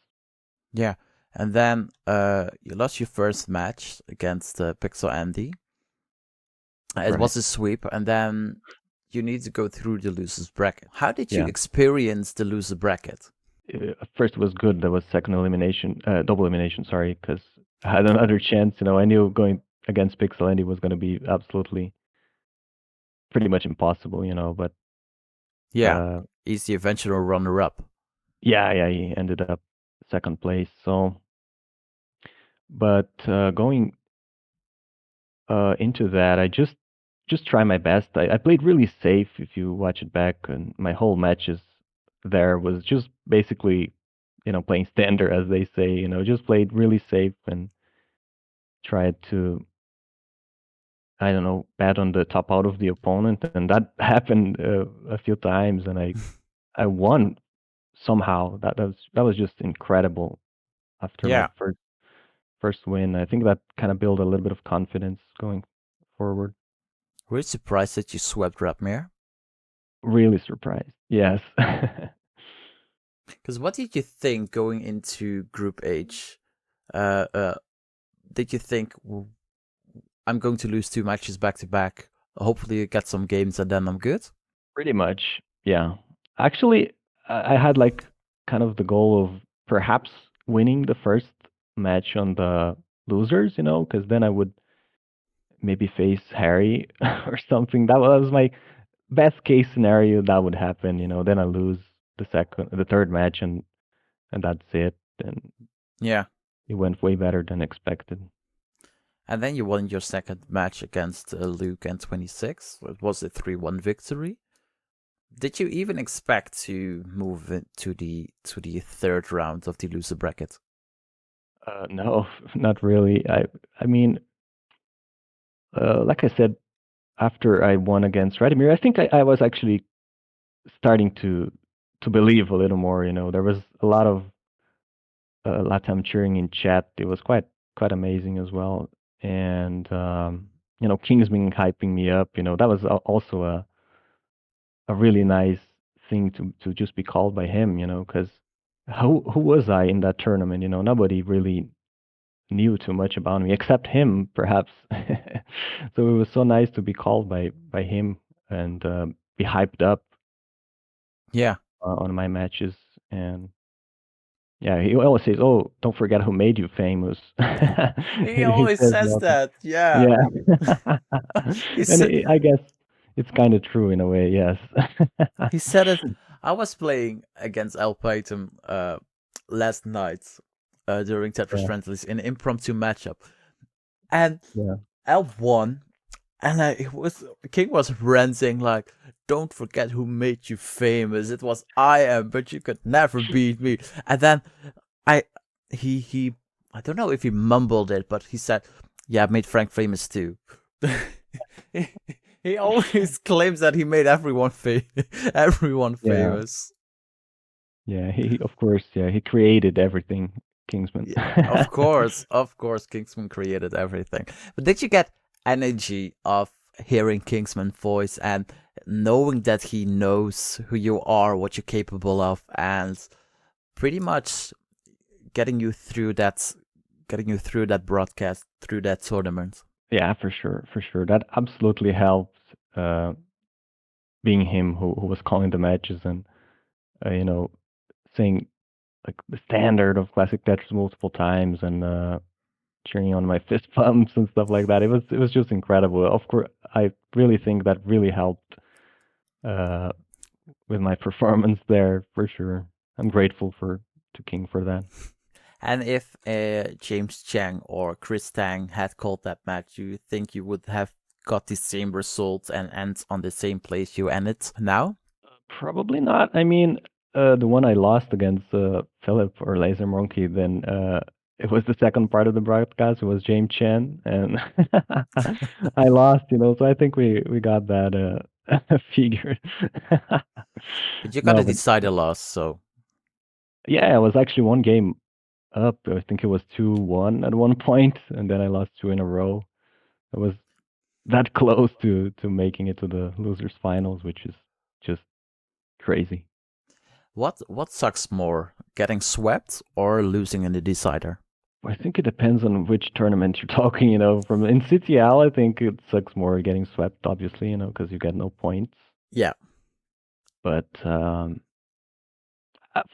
Yeah, and then you lost your first match against Pixel Andy. It was a sweep, and then you need to go through the losers bracket. How did you experience the loser bracket? First, it was good. There was second elimination, double elimination. Sorry, because I had another chance. I knew going against Pixel Andy was going to be absolutely, pretty much impossible. But yeah, he's the eventual runner-up. Yeah, he ended up second place. So, but going into that. I just try my best. I played really safe. If you watch it back, and my whole matches there was just basically, playing standard, as they say. Just played really safe and tried to, I don't know, bet on the top out of the opponent, and that happened a few times, and I won somehow. That was just incredible after my Yeah. first win. I think that kind of built a little bit of confidence going forward. Were you surprised that you swept Rapmir? Really surprised. Yes. Because what did you think going into Group H? Did you think I'm going to lose 2 matches back to back? Hopefully, you get some games and then I'm good. Pretty much, yeah. Actually, I had like kind of the goal of perhaps winning the first match on the losers, because then I would maybe face Harry or something. That was my best case scenario. That would happen, Then I lose the third match, and that's it. And Yeah. it went way better than expected. And then you won your second match against Luke and 26. It was a 3-1 victory. Did you even expect to move into the third round of the loser bracket? No, not really. I mean, like I said, after I won against Radimir, I think I was actually starting to believe a little more. There was a lot of LATAM cheering in chat. It was quite amazing as well, and Kingsman hyping me up. That was also a really nice thing to just be called by him. Because who was I in that tournament? Nobody really knew too much about me except him, perhaps. So it was so nice to be called by him and be hyped up. Yeah. On my matches, and yeah, he always says, "Oh, don't forget who made you famous." He always says that. Yeah. Yeah. And I guess it's kind of true in a way. Yes. He said it. I was playing against El Payton last night during Tetris Yeah. Friendlies in an impromptu matchup, and Yeah. El won, and King was ranting like, "Don't forget who made you famous. It was I am, but you could never beat me." And then he I don't know if he mumbled it, but he said, "Yeah, I made Frank famous too." He always claims that he made everyone famous. Yeah, he of course, yeah, he created everything, Kingsman. Yeah, of course, Kingsman created everything. But did you get energy of hearing Kingsman's voice and knowing that he knows who you are, what you're capable of, and pretty much getting you through that broadcast, through that tournament? Yeah, for sure. That absolutely helps. Being him who was calling the matches and saying like the standard of Classic Tetris multiple times and cheering on my fist pumps and stuff like that. It was just incredible. Of course, I really think that really helped with my performance there for sure. I'm grateful to King for that. And if James Chang or Chris Tang had called that match, do you think you would have got the same result and end on the same place you ended now? Probably not. I mean, the one I lost against Philip or Laser Monkey, then it was the second part of the broadcast. It was James Chen, and I lost. So I think we got that figured. But you got No, to decide a loss, so yeah, it was actually one game up. I think it was 2-1 at one point, and then I lost 2 in a row. It was that close to making it to the losers finals, which is just crazy. what sucks more, getting swept or losing in the decider? I think it depends on which tournament you're talking. From in CTL, I think it sucks more getting swept, obviously, because you get no points. Yeah. But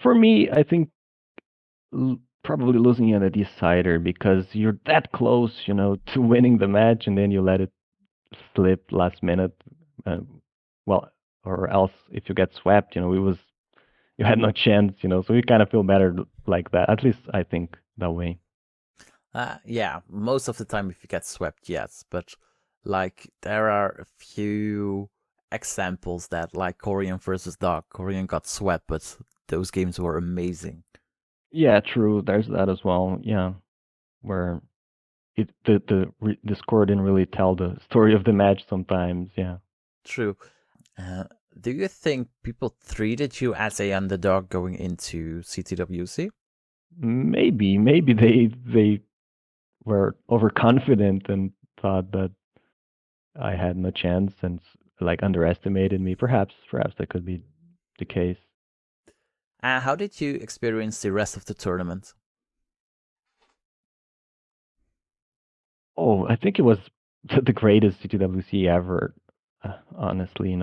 for me, I think probably losing in a decider because you're that close, to winning the match, and then you let it slip last minute. Well, or else if you get swept, you had no chance, so you kind of feel better like that. At least I think that way. Yeah, most of the time if you get swept, yes, but like there are a few examples that like Korean versus Dog. Korean got swept, but those games were amazing. Yeah, true. There's that as well. Yeah, where the score didn't really tell the story of the match sometimes. Yeah. True. Uh, do you think people treated you as a underdog going into CTWC? Maybe they were overconfident and thought that I had no chance and like underestimated me. Perhaps that could be the case. How did you experience the rest of the tournament? Oh, I think it was the greatest CTWC ever. Honestly,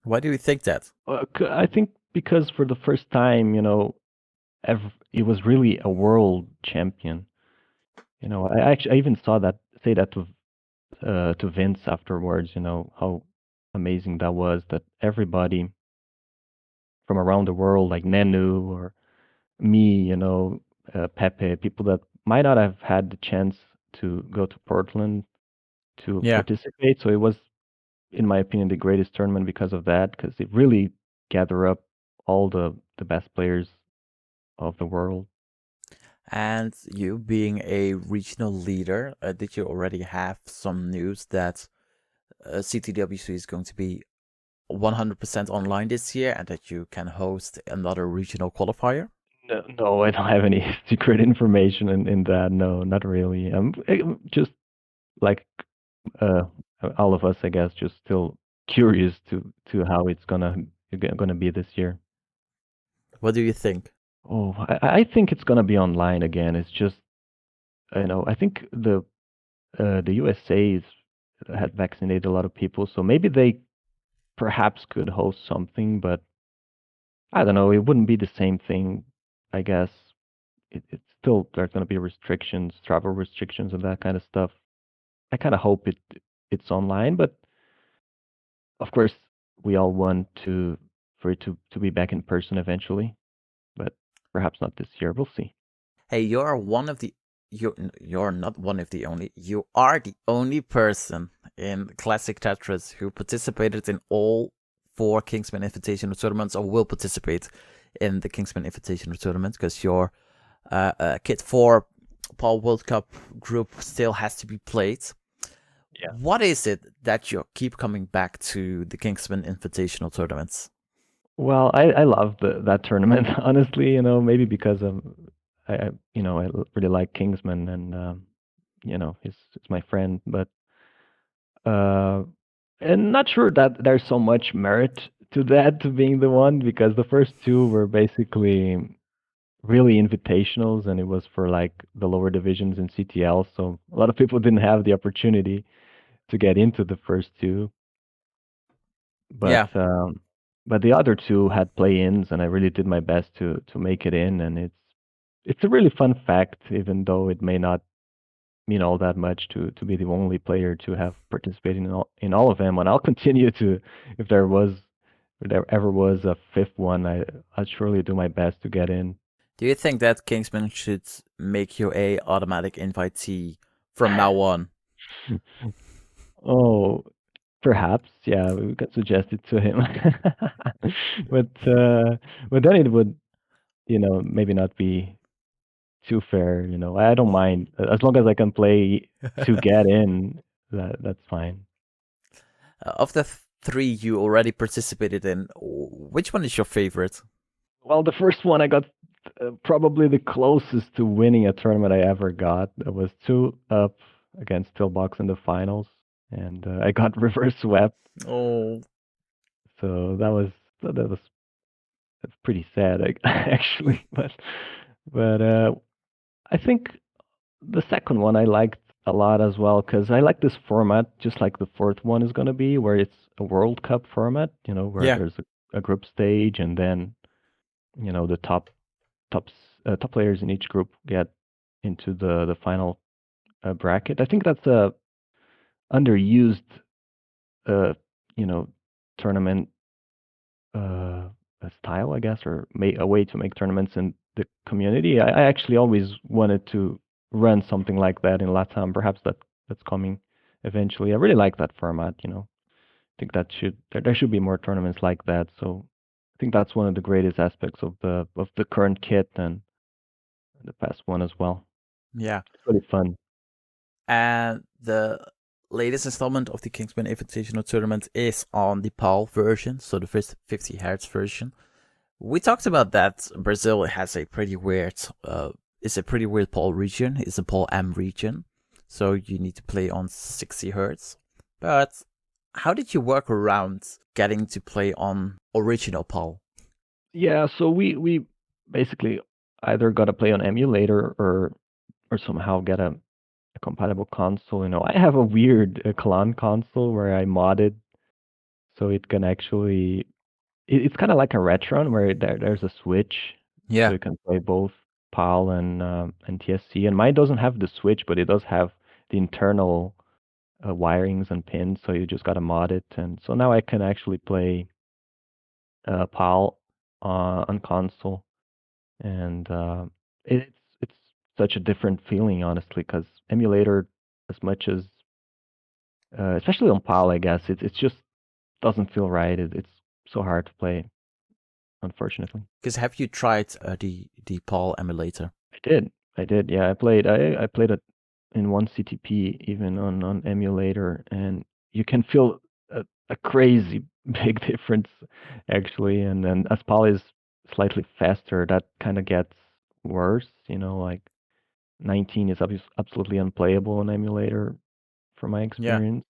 Why do you think that? I think because for the first time, it was really a world champion. I even saw that say that to Vince afterwards. How amazing that was. That everybody from around the world, like Nenu or me, Pepe, people that might not have had the chance to go to Portland to Yeah. participate. So it was, in my opinion, the greatest tournament because of that, because it really gathered up all the best players of the world. And you being a regional leader, did you already have some news that CTWC is going to be 100% online this year and that you can host another regional qualifier? No, I don't have any secret information in that. No, not really. Just like uh, all of us, I guess, just still curious to how it's gonna be this year. What do you think? Oh, I think it's gonna be online again. It's just, I think the USA had vaccinated a lot of people, so maybe they perhaps could host something, but I don't know. It wouldn't be the same thing, I guess. It's still there's gonna be restrictions, travel restrictions, and that kind of stuff. I kind of hope it's online, but of course we all want for it to be back in person eventually, but perhaps not this year. We'll see. Hey, you're not one of the only. You are the only person in Classic Tetris who participated in all 4 Kingsman Invitational tournaments, or will participate in the Kingsman Invitational tournament, because your Kit 4 Paul World Cup group still has to be played. Yeah. What is it that you keep coming back to the Kingsman Invitational tournaments? Well, I love that tournament, honestly. Maybe because I really like Kingsman, and he's my friend, but uh, and not sure that there's so much merit to that to being the one, because the first two were basically really invitationals, and it was for like the lower divisions in CTL, so a lot of people didn't have the opportunity to get into the first two. Yeah. But the other two had play-ins, and I really did my best to make it in, and it's a really fun fact, even though it may not mean all that much to be the only player to have participated in all of them. And I'll continue to, if there ever was a fifth one, I'd surely do my best to get in. Do you think that Kingsman should make you a automatic invitee from now on? Oh, perhaps, yeah, we could suggest it to him. but but then it would, maybe not be too fair. I don't mind as long as I can play to get in. That's fine. Of the 3 you already participated in, which one is your favorite? Well, the first one I got probably the closest to winning a tournament I ever got. I was 2 up against Stillbox in the finals, and I got reverse swept. Oh, So that was that's pretty sad, actually. But I think the second one I liked a lot as well, because I like this format, just like the fourth one is going to be, where it's a World Cup format. Where yeah. there's a group stage, and then the top players in each group get into the final bracket. I think that's a underused uh, you know tournament style, I guess, or a way to make tournaments in the community. I actually always wanted to run something like that in LATAM. Perhaps that's coming eventually. I really like that format. I think there should be more tournaments like that. So I think that's one of the greatest aspects of the current kit and the past one as well. Yeah. It's really fun. And the latest installment of the Kingsman Invitational Tournament is on the PAL version, so the 50 Hz version. We talked about that Brazil has a pretty weird, it's a pretty weird PAL region. It's a PAL M region, so you need to play on 60 Hz. But how did you work around getting to play on original PAL? Yeah, so we basically either got to play on emulator or somehow get a compatible console. I have a weird clone console where I modded so it can actually. It's kind of like a Retron where there's a switch, so Yeah. you can play both PAL and NTSC. And mine doesn't have the switch, but it does have the internal wirings and pins. So you just gotta mod it, and so now I can actually play PAL on console, and it's it's such a different feeling, honestly, because emulator, as much as especially on PAL, I guess it just doesn't feel right. It's so hard to play, unfortunately. Because have you tried the PAL emulator? I did. Yeah, I played it in one CTP, even on emulator, and you can feel a crazy big difference actually. And then as PAL is slightly faster, that kind of gets worse. Like 19 is absolutely unplayable on emulator, from my Yeah. experience.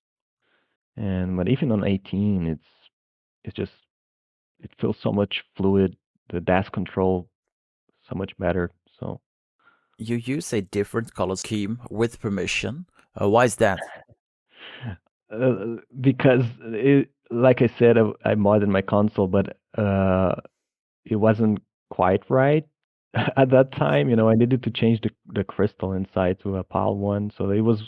And but even on 18, it's just it feels so much fluid. The dash control so much better. So You use a different color scheme with permission. Why is that? because like I said, I modded my console, but it wasn't quite right at that time. I needed to change the crystal inside to a PAL one, so it was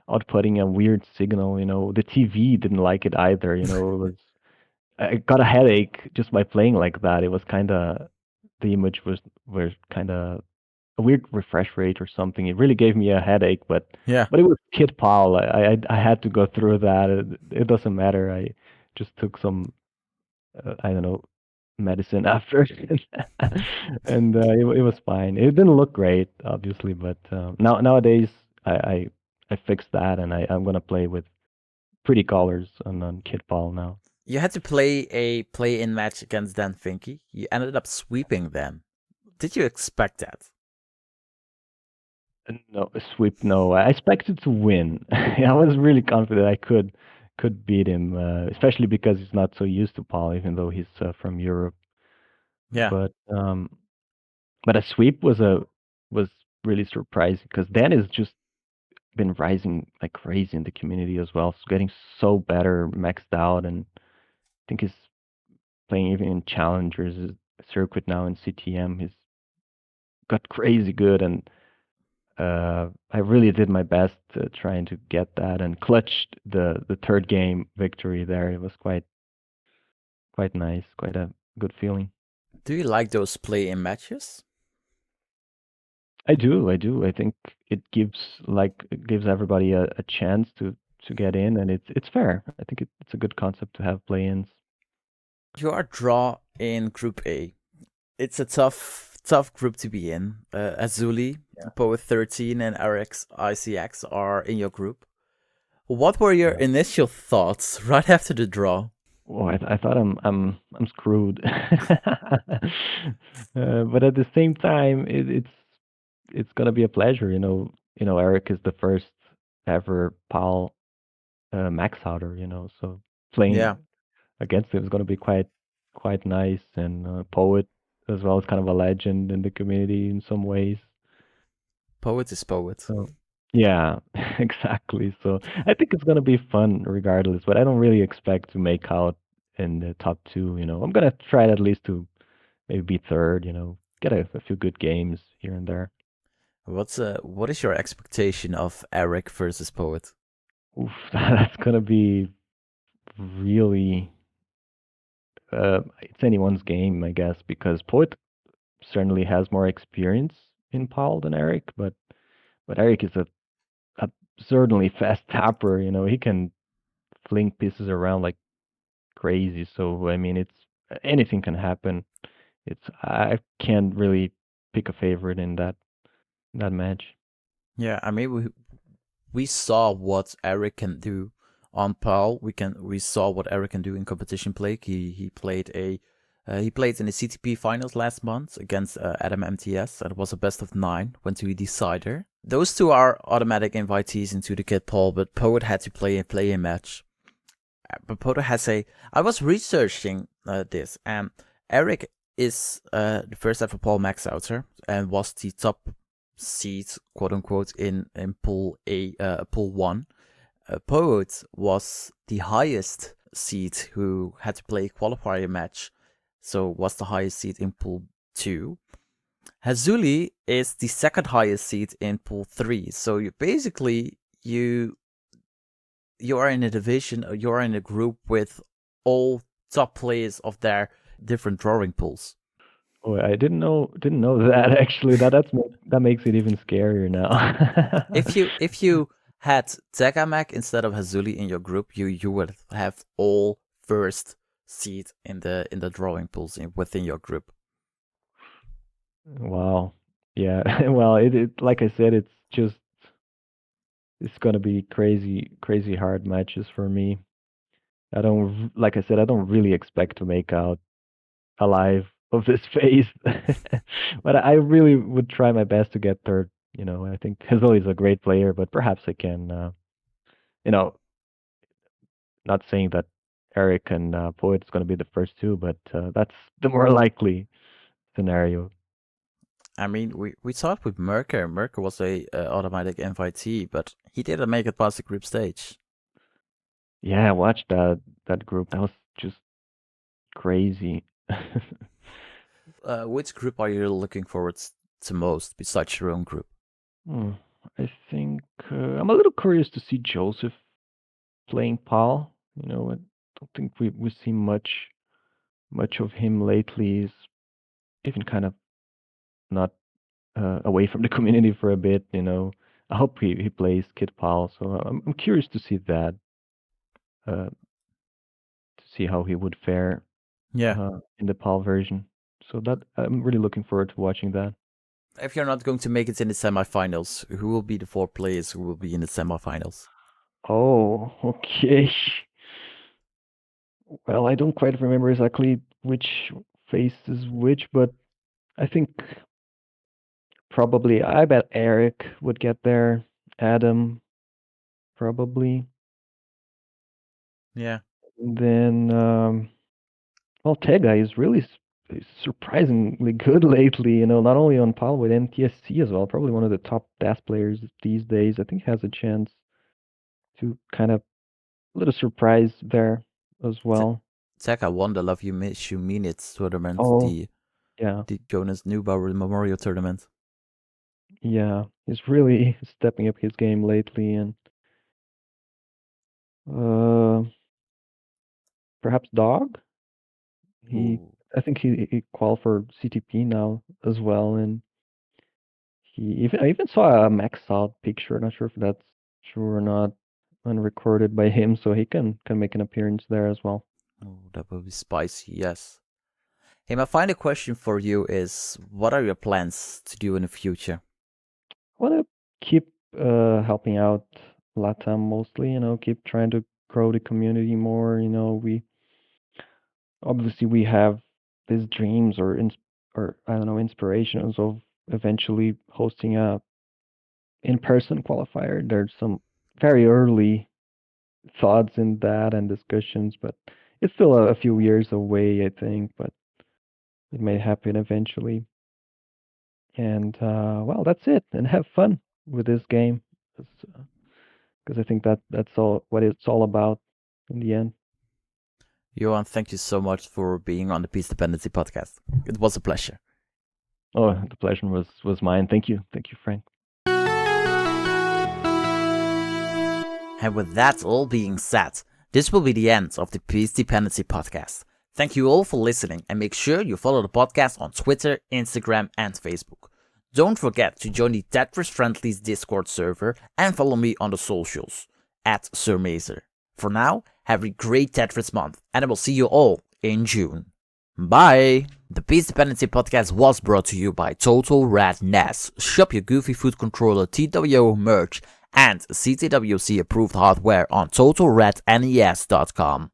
outputting a weird signal. The TV didn't like it either. I got a headache just by playing like that. It was kind of the image was kind of a weird refresh rate or something. It really gave me a headache, but Yeah. it was Kid Paul. I had to go through that. It doesn't matter. I just took some I don't know medicine after, and it was fine. It didn't look great, obviously, but nowadays I fixed that, and I'm gonna play with pretty colors on Kid Paul now. You had to play a play-in match against Dan Finke. You ended up sweeping them. Did you expect that? No, a sweep. No, I expected to win. I was really confident I could beat him, especially because he's not so used to Paul, even though he's from Europe. Yeah. But a sweep was really surprising because Dan has just been rising like crazy in the community as well. So getting so better, maxed out, and I think he's playing even in challengers circuit now in CTM. He's got crazy good, and I really did my best trying to get that and clutched the third game victory there. It was quite nice, quite a good feeling. Do you like those play-in matches? I do, I do. I think it gives everybody a chance to get in, and it's fair. I think it's a good concept to have play-ins. You are draw in Group A. It's a tough group to be in. Azuli, Poet 13, and RX ICX are in your group. What were your initial thoughts right after the draw? Oh, I thought I'm screwed, but at the same time, it's gonna be a pleasure. Eric is the first ever PAL Maxouter. So playing Yeah, against him is gonna be quite nice. And Poet as well is kind of a legend in the community in some ways. Poet is Poet. So yeah, exactly. So I think it's gonna be fun regardless. But I don't really expect to make out in the top two. I'm gonna try at least to maybe be third. Get a few good games here and there. What is your expectation of Eric versus Poet? Oof, that's gonna be really it's anyone's game, I guess, because Poet certainly has more experience in PAL than Eric, but But Eric is a absurdly fast tapper. He can fling pieces around like crazy. So I mean, it's anything can happen. I can't really pick a favorite in that match. Yeah, I mean we saw what Eric can do on PAL. We saw what Eric can do in competition play. He played he played in the CTP finals last month against Adam MTS, and it was a best of 9. Went to a decider. Those two are automatic invitees into the Kid Paul, but Poet had to play a match. But Poet has I was researching this, and Eric is the first ever Paul Maxouter and was the top seed, quote unquote, in pool pool 1. Poet was the highest seed who had to play a qualifier match, so was the highest seed in pool 2. Hazuli is the second highest seed in pool 3. So you basically you are in a division, you are in a group with all top players of their different drawing pools. Oh, I didn't know that actually. That makes it even scarier now. If you had Tegamek instead of Hazuli in your group, you would have all first seed in the drawing pools within your group. Wow. Yeah. Well, it like I said, it's gonna be crazy hard matches for me. Like I said, I don't really expect to make out alive of this phase, but I really would try my best to get third. I think Hazel is a great player, but perhaps I can, you know, not saying that Eric and Poet is going to be the first two, but that's the more likely scenario. I mean, we saw it with Merker. Merker was a automatic invitee, but he didn't make it past the group stage. Yeah, I watched that group. That was just crazy. Which group are you looking forward to most besides your own group? I think I'm a little curious to see Joseph playing Paul. I don't think we've seen much of him lately. He's even kind of not away from the community for a bit. I hope he plays Kid Paul. So I'm curious to see that, to see how he would fare. Yeah. In the PAL version. So that I'm really looking forward to watching that. If you're not going to make it in the semifinals, who will be the 4 players who will be in the semifinals? Oh, okay. Well, I don't quite remember exactly which face is which, but I think probably I bet Eric would get there. Adam, probably. Yeah. And then, well, Tega is really surprisingly good lately. Not only on PAL with NTSC as well. Probably one of the top DAS players these days. I think has a chance to kind of a little surprise there as well. Teka won the Love You Miss You Mean It tournament, Oh, yeah, the Jonas Neubauer Memorial Tournament. yeah. He's really stepping up his game lately, and perhaps Dog. I think he qualified for CTP now as well, and I even saw a Maxout picture. Not sure if that's true or not, unrecorded by him, so he can make an appearance there as well. Oh, that would be spicy, yes. Hey, my final question for you is, what are your plans to do in the future? I want to keep helping out LATAM mostly, keep trying to grow the community more. We have these dreams or I don't know, inspirations of eventually hosting a in-person qualifier. There's some very early thoughts in that and discussions, but it's still a few years away, I think, but it may happen eventually. And well, that's it. And have fun with this game, because I think that's all what it's all about in the end. Johann, thank you so much for being on the Peace Dependency podcast. It was a pleasure. Oh, the pleasure was mine. Thank you, Frank. And with that all being said, this will be the end of the Peace Dependency podcast. Thank you all for listening, and make sure you follow the podcast on Twitter, Instagram, and Facebook. Don't forget to join the Tetris Friendlies Discord server and follow me on the socials, @SirMazer. For now, have a great Tetris month, and I will see you all in June. Bye! The Peace Dependency podcast was brought to you by Total Red NES. Shop your Goofy Food Controller TWO merch and CTWC approved hardware on TotalRedNES.com.